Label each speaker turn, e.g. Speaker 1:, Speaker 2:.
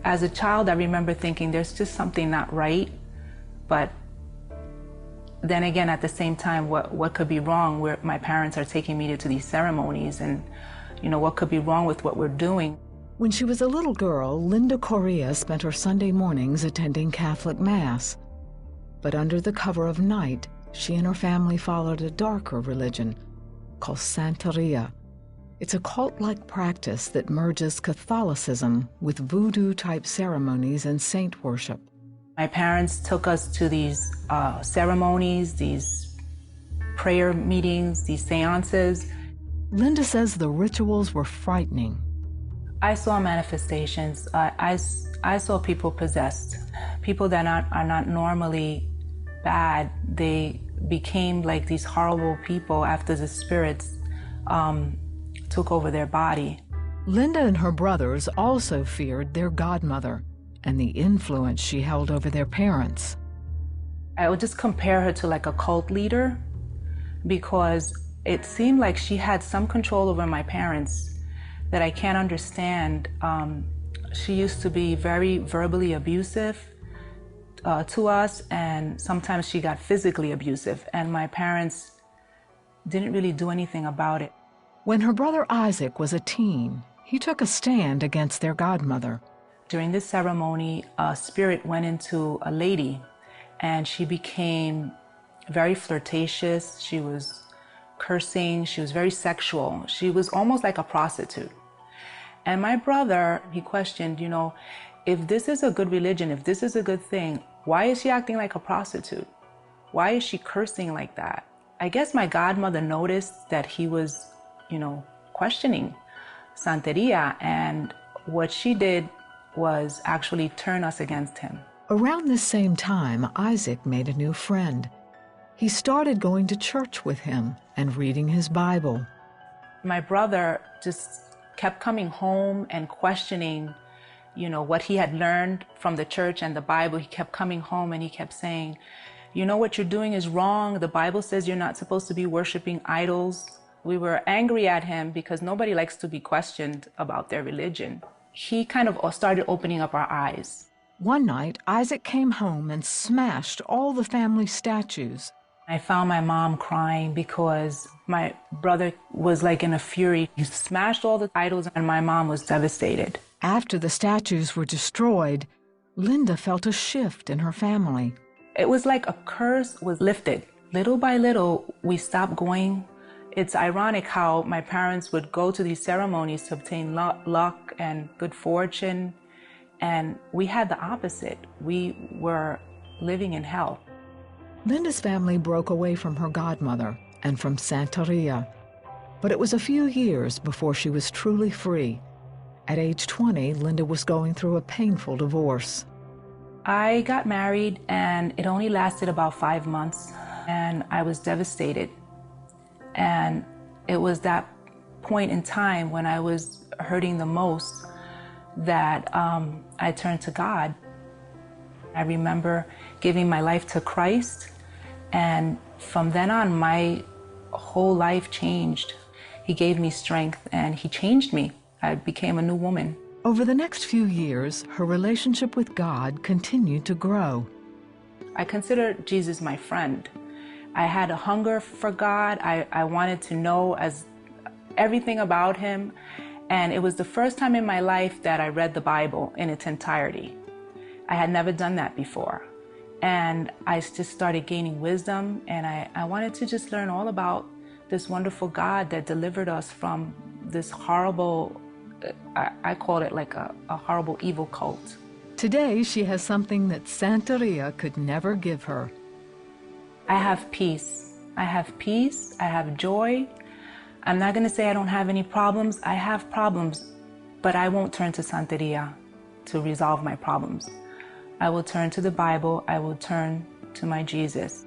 Speaker 1: As a child, I remember thinking there's just something not right, but then again, at the same time, what could be wrong where my parents are taking me to these ceremonies, and what could be wrong with what we're doing?
Speaker 2: When she was a little girl, Linda Correa spent her Sunday mornings attending Catholic Mass. But under the cover of night, she and her family followed a darker religion called Santeria. It's a cult-like practice that merges Catholicism with voodoo-type ceremonies and saint worship.
Speaker 1: My parents took us to these ceremonies, these prayer meetings, these seances.
Speaker 2: Linda says the rituals were frightening.
Speaker 1: I saw manifestations. I saw people possessed, people that are not normally bad. They became like these horrible people after the spirits took over their body.
Speaker 2: Linda and her brothers also feared their godmother and the influence she held over their parents.
Speaker 1: I would just compare her to like a cult leader, because it seemed like she had some control over my parents that I can't understand. She used to be very verbally abusive to us, and sometimes she got physically abusive, and my parents didn't really do anything about it.
Speaker 2: When her brother Isaac was a teen, he took a stand against their godmother.
Speaker 1: During this ceremony, a spirit went into a lady, and she became very flirtatious. She was cursing. She was very sexual. She was almost like a prostitute. And my brother, he questioned, if this is a good religion, if this is a good thing, why is she acting like a prostitute? Why is she cursing like that? I guess my godmother noticed that he was, questioning Santeria, and what she did was actually turn us against him.
Speaker 2: Around this same time, Isaac made a new friend. He started going to church with him and reading his Bible.
Speaker 1: My brother just kept coming home and questioning, what he had learned from the church and the Bible. He kept coming home and he kept saying, what you're doing is wrong. The Bible says you're not supposed to be worshiping idols. We were angry at him because nobody likes to be questioned about their religion. He kind of started opening up our eyes.
Speaker 2: One night, Isaac came home and smashed all the family statues.
Speaker 1: I found my mom crying because my brother was like in a fury. He smashed all the idols and my mom was devastated.
Speaker 2: After the statues were destroyed, Linda felt a shift in her family.
Speaker 1: It was like a curse was lifted. Little by little, we stopped going. It's ironic how my parents would go to these ceremonies to obtain luck and good fortune, and we had the opposite. We were living in hell.
Speaker 2: Linda's family broke away from her godmother and from Santeria, but it was a few years before she was truly free. At age 20, Linda was going through a painful divorce.
Speaker 1: I got married, and it only lasted about 5 months, and I was devastated. And it was that point in time when I was hurting the most that I turned to God. I remember giving my life to Christ, and from then on, my whole life changed. He gave me strength, and he changed me. I became a new woman.
Speaker 2: Over the next few years, her relationship with God continued to grow.
Speaker 1: I consider Jesus my friend. I had a hunger for God. I wanted to know everything about him. And it was the first time in my life that I read the Bible in its entirety. I had never done that before. And I just started gaining wisdom, and I wanted to just learn all about this wonderful God that delivered us from this horrible, I call it like a horrible evil cult.
Speaker 2: Today, she has something that Santeria could never give her.
Speaker 1: I have peace. I have peace. I have joy. I'm not going to say I don't have any problems. I have problems, but I won't turn to Santeria to resolve my problems. I will turn to the Bible. I will turn to my Jesus.